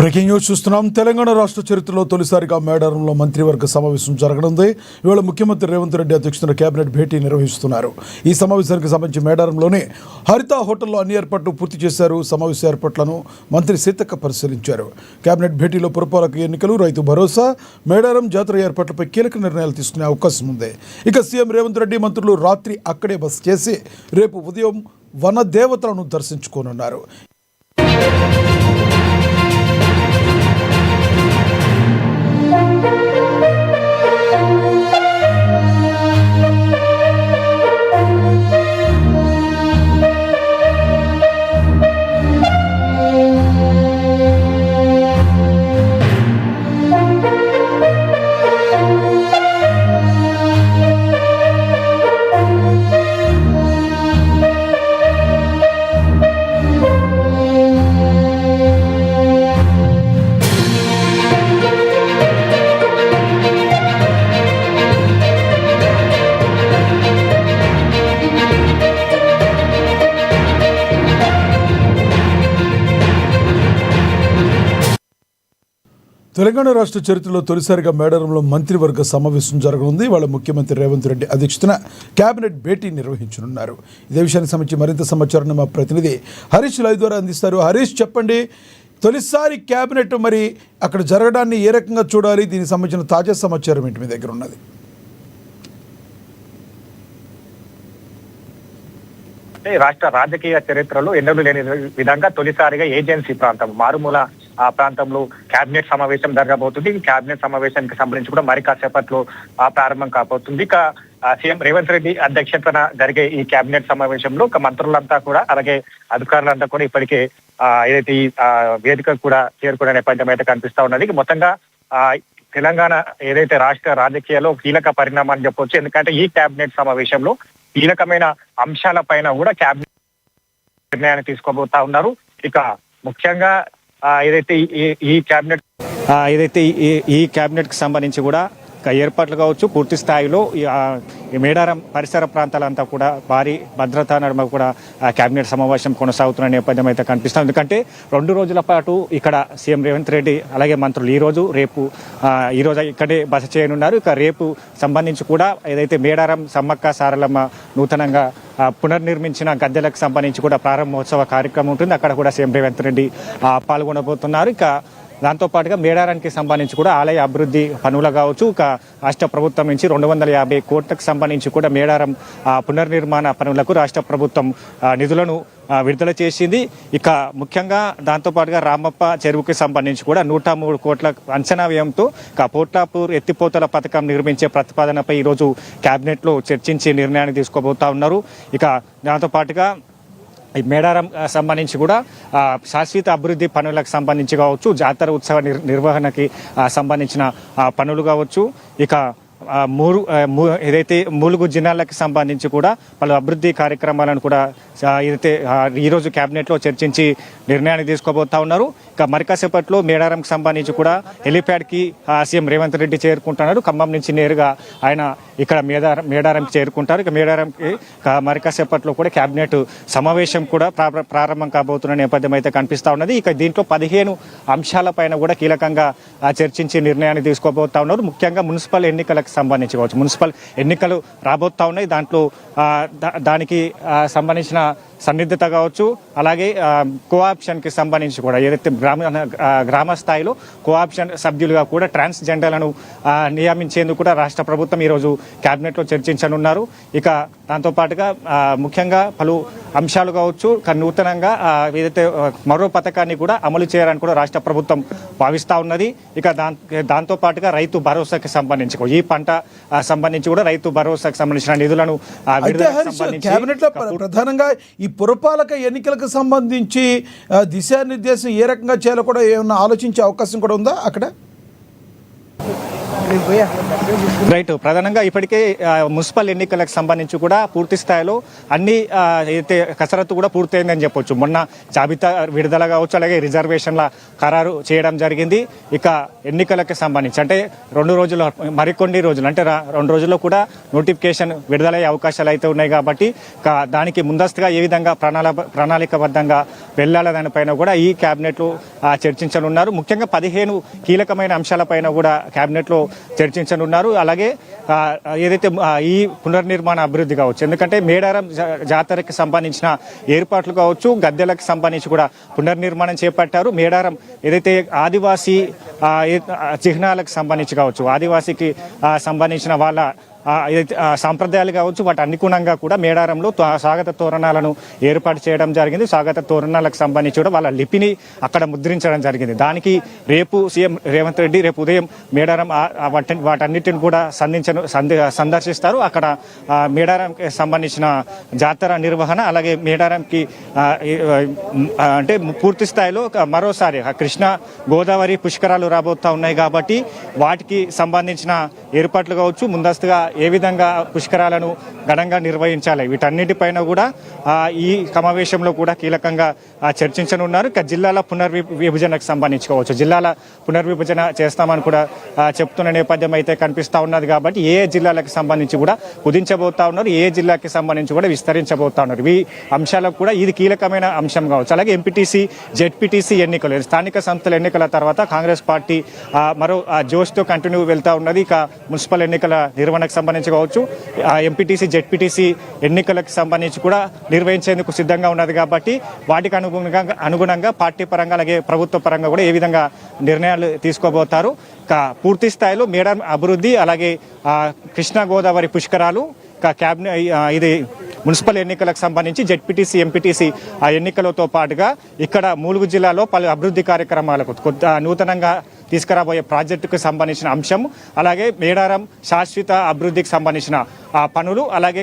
Breaking news చూస్తున్నాం. తెలంగాణ రాష్ట్ర చరిత్రలో తొలిసారిగా మేడారంలో మంత్రివర్గ సమావేశం జరగనుంది. ఇవాళ ముఖ్యమంత్రి రేవంత్ రెడ్డి అధ్యక్షతన కేబినెట్ భేటీ నిర్వహిస్తున్నారు. ఈ సమావేశానికి సంబంధించి మేడారంలోనే హరిత హోటల్లో అన్ని ఏర్పాట్లు పూర్తి చేశారు. సమావేశ ఏర్పాట్లను మంత్రి సీతక్క పరిశీలించారు. కేబినెట్ భేటీలో పురపాలక ఎన్నికలు, రైతు భరోసా, మేడారం జాతర ఏర్పాట్లపై కీలక నిర్ణయాలు తీసుకునే అవకాశం ఉంది. ఇక సీఎం రేవంత్ రెడ్డి మంత్రులు రాత్రి అక్కడే బస చేసి రేపు ఉదయం వన దేవతలను దర్శించుకోనున్నారు. తెలంగాణ రాష్ట్ర చరిత్రలో తొలిసారిగా మేడారంలో మంత్రివర్గ సమావేశం జరగనుంది. వాళ్ళ ముఖ్యమంత్రి రేవంత్ రెడ్డి అధ్యక్షతన కేబినెట్ భేటీ నిర్వహించనున్నారు. ఇదే విషయానికి సంబంధించి మరింత సమాచారాన్ని మా ప్రతినిధి హరీష్ లైవ్ ద్వారా అందిస్తారు. హరీష్, చెప్పండి, తొలిసారి కేబినెట్ మరి అక్కడ జరగడాన్ని ఏ రకంగా చూడాలి? దీనికి సంబంధించిన తాజా సమాచారం ఏంటి మీ దగ్గర ఉన్నది? రాష్ట్ర రాజకీయ చరిత్రలో ఎన్నడూ లేని విధంగా తొలిసారిగా ఏజెన్సీ ప్రాంతం, మారుమూల ఆ ప్రాంతంలో కేబినెట్ సమావేశం జరగబోతుంది. ఈ కేబినెట్ సమావేశానికి సంబంధించి కూడా మరి కాసేపట్లో ప్రారంభం కాబోతుంది. ఇక సీఎం రేవంత్ రెడ్డి అధ్యక్షతన జరిగే ఈ కేబినెట్ సమావేశంలో మంత్రులంతా కూడా, అలాగే అధికారులంతా కూడా ఇప్పటికే ఏదైతే ఈ వేదిక కూడా చేరుకునే నేపథ్యం అయితే కనిపిస్తా ఉన్నది. మొత్తంగా తెలంగాణ ఏదైతే రాష్ట్ర రాజకీయాల్లో కీలక పరిణామాన్ని చెప్పొచ్చు. ఎందుకంటే ఈ కేబినెట్ సమావేశంలో కీలకమైన అంశాల పైన కూడా కేబినెట్ నిర్ణయాన్ని తీసుకోబోతా ఉన్నారు. ఇక ముఖ్యంగా ఏదైతే ఈ కేబినెట్ కి సంబంధించి కూడా ఏర్పాట్లు కావచ్చు, పూర్తి స్థాయిలో మేడారం పరిసర ప్రాంతాలంతా కూడా భారీ భద్రతా నడుమ కూడా కేబినెట్ సమావేశం కొనసాగుతున్న నేపథ్యం అయితే కనిపిస్తుంది. ఎందుకంటే 2 రోజుల పాటు ఇక్కడ సీఎం రేవంత్ రెడ్డి అలాగే మంత్రులు ఈరోజు ఇక్కడే బస చేయనున్నారు. ఇక రేపు సంబంధించి కూడా ఏదైతే మేడారం సమ్మక్క సారలమ్మ నూతనంగా పునర్నిర్మించిన గద్దెలకు సంబంధించి కూడా ప్రారంభోత్సవ కార్యక్రమం ఉంటుంది. అక్కడ కూడా సీఎం రేవంత్ రెడ్డి పాల్గొనబోతున్నారు. ఇక దాంతోపాటుగా మేడారానికి సంబంధించి కూడా ఆలయ అభివృద్ధి పనులు కావచ్చు, ఇక రాష్ట్ర ప్రభుత్వం నుంచి 250 కోట్లకు సంబంధించి కూడా మేడారం పునర్నిర్మాణ పనులకు రాష్ట్ర ప్రభుత్వం నిధులను విడుదల చేసింది. ఇక ముఖ్యంగా దాంతోపాటుగా రామప్ప చెరువుకి సంబంధించి కూడా 103 కోట్ల అంచనా వ్యయంతో పోట్లాపూర్ ఎత్తిపోతల పథకం నిర్మించే ప్రతిపాదనపై ఈరోజు కేబినెట్లో చర్చించి నిర్ణయాన్ని తీసుకోబోతా ఉన్నారు. ఇక దాంతోపాటుగా ఈ మేడారం సంబంధించి కూడా శాశ్వత అభివృద్ధి పనులకు సంబంధించి కావచ్చు, జాతర ఉత్సవ నిర్వహణకి సంబంధించిన పనులు కావచ్చు, ఇక ఏదైతే ములుగు జిల్లాలకు సంబంధించి కూడా పలు అభివృద్ధి కార్యక్రమాలను కూడా ఏదైతే ఈరోజు కేబినెట్లో చర్చించి నిర్ణయాన్ని తీసుకోబోతా ఉన్నారు. ఇక మరి కాసేపట్లో మేడారంకి సంబంధించి కూడా హెలిప్యాడ్కి సీఎం రేవంత్ రెడ్డి చేరుకుంటున్నారు. ఖమ్మం నుంచి నేరుగా ఆయన ఇక్కడ మేడారంకి చేరుకుంటారు. ఇక మేడారంకి మరి కాసేపట్లో కూడా కేబినెట్ సమావేశం కూడా ప్రారంభం కాబోతున్న నేపథ్యం అయితే కనిపిస్తూ ఉన్నది. ఇక దీంట్లో 15 అంశాలపైన కూడా కీలకంగా చర్చించి నిర్ణయాన్ని తీసుకోబోతా ఉన్నారు. ముఖ్యంగా మున్సిపల్ ఎన్నికలకు సంబంధించి కావచ్చు, మున్సిపల్ ఎన్నికలు రాబోతా ఉన్నాయి. దాంట్లో దానికి సంబంధించిన సన్నిహితత కావచ్చు, అలాగే కోఆప్షన్కి సంబంధించి కూడా ఏదైతే గ్రామ స్థాయిలో కోఆప్షన్ సభ్యులుగా కూడా ట్రాన్స్జెండర్లను నియమించేందుకు కూడా రాష్ట్ర ప్రభుత్వం ఈరోజు కేబినెట్లో చర్చించనున్నారు. ఇక దాంతోపాటుగా ముఖ్యంగా పలు అంశాలు కావచ్చు, నూతనంగా ఏదైతే మరో పథకాన్ని కూడా అమలు చేయాలని కూడా రాష్ట్ర ప్రభుత్వం భావిస్తూ ఉన్నది. ఇక దాంతోపాటుగా రైతు భరోసాకి సంబంధించి ఈ పంట సంబంధించి కూడా రైతు భరోసాకి సంబంధించిన నిధులను ప్రధానంగా ఈ పురపాలక ఎన్నికలకు సంబంధించి దిశానిర్దేశం ఏ రకంగా చేయాలో కూడా ఏమన్నా ఆలోచించే అవకాశం కూడా ఉందా అక్కడ? రైట్. ప్రధానంగా ఇప్పటికే మున్సిపల్ ఎన్నికలకు సంబంధించి కూడా పూర్తి స్థాయిలో అన్ని అయితే కసరత్తు కూడా పూర్తయిందని చెప్పొచ్చు. మొన్న జాబితా విడుదల కావచ్చు, అలాగే రిజర్వేషన్ల ఖరారు చేయడం జరిగింది. ఇక ఎన్నికలకు సంబంధించి అంటే 2 రోజులు, మరికొన్ని రోజులు అంటే 2 రోజుల్లో కూడా నోటిఫికేషన్ విడుదలయ్యే అవకాశాలు అయితే ఉన్నాయి కాబట్టి దానికి ముందస్తుగా ఏ విధంగా ప్రణాళికబద్ధంగా వెళ్ళాల దానిపైన కూడా ఈ క్యాబినెట్లో చర్చించనున్నారు. ముఖ్యంగా 15 కీలకమైన అంశాలపైన కూడా క్యాబినెట్లో చర్చించనున్నారు. అలాగే ఏదైతే ఈ పునర్నిర్మాణ అభివృద్ధి కావచ్చు, ఎందుకంటే మేడారం జాతరకి సంబంధించిన ఏర్పాట్లు కావచ్చు, గద్దెలకు సంబంధించి కూడా పునర్నిర్మాణం చేపట్టారు. మేడారం ఏదైతే ఆదివాసీ చిహ్నాలకు సంబంధించి కావచ్చు, ఆదివాసీకి సంబంధించిన వాళ్ళ సాంప్రదాయాలు కావచ్చు, వాటి అనుగుణంగా కూడా మేడారంలో స్వాగత తోరణాలను ఏర్పాటు చేయడం జరిగింది. స్వాగత తోరణాలకు సంబంధించి కూడా వాళ్ళ లిపిని అక్కడ ముద్రించడం జరిగింది. దానికి రేపు సీఎం రేవంత్ రెడ్డి రేపు ఉదయం మేడారం వాటన్నిటిని కూడా సందర్శిస్తారు. అక్కడ మేడారంకి సంబంధించిన జాతర నిర్వహణ, అలాగే మేడారంకి అంటే పూర్తి స్థాయిలో మరోసారి కృష్ణా గోదావరి పుష్కరాలు రాబోతా ఉన్నాయి కాబట్టి వాటికి సంబంధించిన ఏర్పాట్లు కావచ్చు, ముందస్తుగా ఏ విధంగా పుష్కరాలను ఘనంగా నిర్వహించాలి, వీటన్నిటిపైన కూడా ఈ సమావేశంలో కూడా కీలకంగా చర్చించనున్నారు. ఇక జిల్లాల పునర్విభజనకు సంబంధించి కావచ్చు, జిల్లాల పునర్విభజన చేస్తామని కూడా చెప్తున్న నేపథ్యం అయితే కనిపిస్తూ ఉన్నది. కాబట్టి ఏ జిల్లాలకు సంబంధించి కూడా కుదించబోతా ఉన్నారు, ఏ జిల్లాకి సంబంధించి కూడా విస్తరించబోతా ఉన్నారు. ఈ అంశాలకు కూడా ఇది కీలకమైన అంశం కావచ్చు. అలాగే ఎంపీటీసీ జెడ్పీటీసీ ఎన్నికలు, స్థానిక సంస్థల ఎన్నికల తర్వాత కాంగ్రెస్ పార్టీ మరో జోష్తో కంటిన్యూ వెళ్తా ఉన్నది. ఇక మున్సిపల్ ఎన్నికల నిర్వహణకు సంబంధించి కావచ్చు, ఎంపీటీసీ జెడ్పీటీసీ ఎన్నికలకు సంబంధించి కూడా నిర్వహించేందుకు సిద్ధంగా ఉన్నది. కాబట్టి వాటికి అనుగుణంగా పార్టీ పరంగా అలాగే ప్రభుత్వ పరంగా కూడా ఏ విధంగా నిర్ణయాలు తీసుకోబోతారు. పూర్తి స్థాయిలో మేడారం అభివృద్ధి, అలాగే కృష్ణా గోదావరి పుష్కరాలు, క్యాబినెట్ ఇది మున్సిపల్ ఎన్నికలకు సంబంధించి జెడ్పీటీసీ ఎంపీటీసీ ఎన్నికలతో పాటుగా ఇక్కడ ములుగు జిల్లాలో పలు అభివృద్ధి కార్యక్రమాలకు నూతనంగా తీసుకురాబోయే ప్రాజెక్టుకు సంబంధించిన అంశం, అలాగే మేడారం శాశ్వత అభివృద్ధికి సంబంధించిన పనులు, అలాగే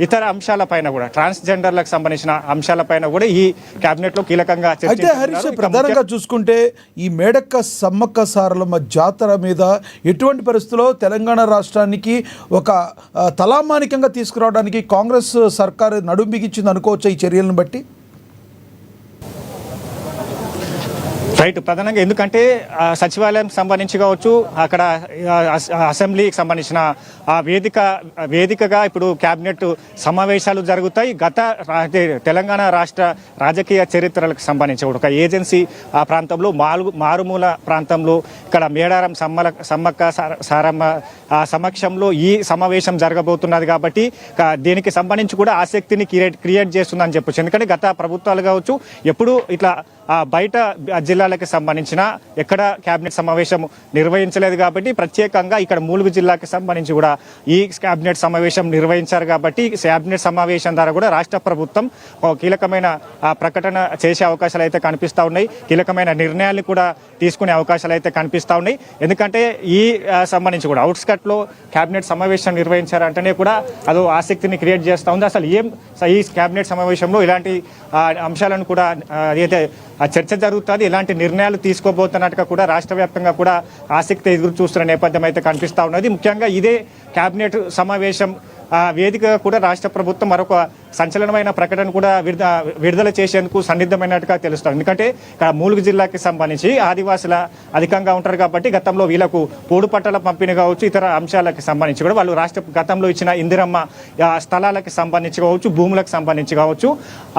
ఇతర అంశాలపైన కూడా ట్రాన్స్జెండర్లకు సంబంధించిన అంశాలపైన కూడా ఈ క్యాబినెట్లో కీలకంగా అయితే హరీష్, ప్రధానంగా చూసుకుంటే ఈ మేడక్క సమ్మక్క సారలమ్మ జాతర మీద ఎటువంటి పరిస్థితుల్లో తెలంగాణ రాష్ట్రానికి ఒక తలామానికంగా తీసుకురావడానికి కాంగ్రెస్ సర్కారు నడుం బిగించింది అనుకోవచ్చు ఈ చర్యలను బట్టి? రైట్. ప్రధానంగా ఎందుకంటే సచివాలయం సంబంధించి కావచ్చు, అక్కడ అసెంబ్లీకి సంబంధించిన వేదికగా ఇప్పుడు క్యాబినెట్ సమావేశాలు జరుగుతాయి. తెలంగాణ రాష్ట్ర రాజకీయ చరిత్రలకు సంబంధించి ఒక ఏజెన్సీ ఆ ప్రాంతంలో మారుమూల ప్రాంతంలో ఇక్కడ మేడారం సమ్మక్క సారమ్మ సమక్షంలో ఈ సమావేశం జరగబోతున్నది. కాబట్టి దీనికి సంబంధించి కూడా ఆసక్తిని క్రియేట్ చేస్తుందని చెప్పొచ్చు. ఎందుకంటే గత ప్రభుత్వాలు కావచ్చు ఎప్పుడు ఇట్లా బయట జిల్లాలకు సంబంధించిన ఎక్కడ క్యాబినెట్ సమావేశం నిర్వహించలేదు. కాబట్టి ప్రత్యేకంగా ఇక్కడ ములుగు జిల్లాకి సంబంధించి కూడా ఈ క్యాబినెట్ సమావేశం నిర్వహించారు. కాబట్టి క్యాబినెట్ సమావేశం ద్వారా కూడా రాష్ట్ర ప్రభుత్వం కీలకమైన ప్రకటన చేసే అవకాశాలు అయితే కనిపిస్తూ ఉన్నాయి. కీలకమైన నిర్ణయాలు కూడా తీసుకునే అవకాశాలు అయితే కనిపిస్తూ ఉన్నాయి. ఎందుకంటే ఈ సంబంధించి కూడా అవుట్స్కట్లో క్యాబినెట్ సమావేశం నిర్వహించారంటేనే కూడా అదో ఆసక్తిని క్రియేట్ చేస్తూ ఉంది. అసలు ఈ క్యాబినెట్ సమావేశంలో ఇలాంటి అంశాలను కూడా అయితే చర్చ జరుగుతుంది, ఎలాంటి నిర్ణయాలు తీసుకోబోతున్నట్టుగా కూడా రాష్ట్ర వ్యాప్తంగా కూడా ఆసక్తి ఎదురు చూస్తున్న నేపథ్యం అయితే కనిపిస్తూ ఉన్నది. ముఖ్యంగా ఇదే క్యాబినెట్ సమావేశం వేదికగా కూడా రాష్ట్ర ప్రభుత్వం మరొక సంచలనమైన ప్రకటన కూడా విడుదల చేసేందుకు సన్నిద్ధమైనట్టుగా తెలుస్తుంది. ఎందుకంటే ఇక్కడ ములుగు జిల్లాకి సంబంధించి ఆదివాసుల అధికంగా ఉంటారు కాబట్టి గతంలో వీళ్ళకు పోడు పట్టాల పంపిణీ కావచ్చు, ఇతర అంశాలకు సంబంధించి కూడా వాళ్ళు గతంలో ఇచ్చిన ఇందిరమ్మ స్థలాలకు సంబంధించి కావచ్చు, భూములకు సంబంధించి కావచ్చు,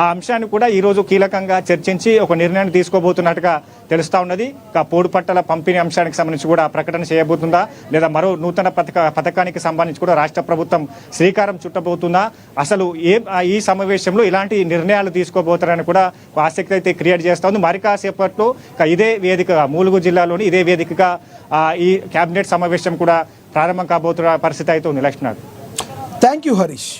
ఆ అంశాన్ని కూడా ఈరోజు కీలకంగా చర్చించి ఒక నిర్ణయాన్ని తీసుకోబోతున్నట్టుగా తెలుస్తూ ఉన్నది. పోడు పట్టాల పంపిణీ అంశానికి సంబంధించి కూడా ప్రకటన చేయబోతుందా, లేదా మరో నూతన పథకానికి సంబంధించి కూడా రాష్ట్ర ప్రభుత్వం శ్రీకారం చుట్టబోతుందా, అసలు ఈ సమావేశంలో ఇలాంటి నిర్ణయాలు తీసుకోబోతారని కూడా ఆసక్తి అయితే క్రియేట్ చేస్తూ ఉంది. మరి కాసేపట్లో ఇదే వేదికగా ములుగు జిల్లాలోని ఇదే వేదికగా ఈ కేబినెట్ సమావేశం కూడా ప్రారంభం కాబోతున్న పరిస్థితి అయితే ఉంది. Laxman, thank you Harish.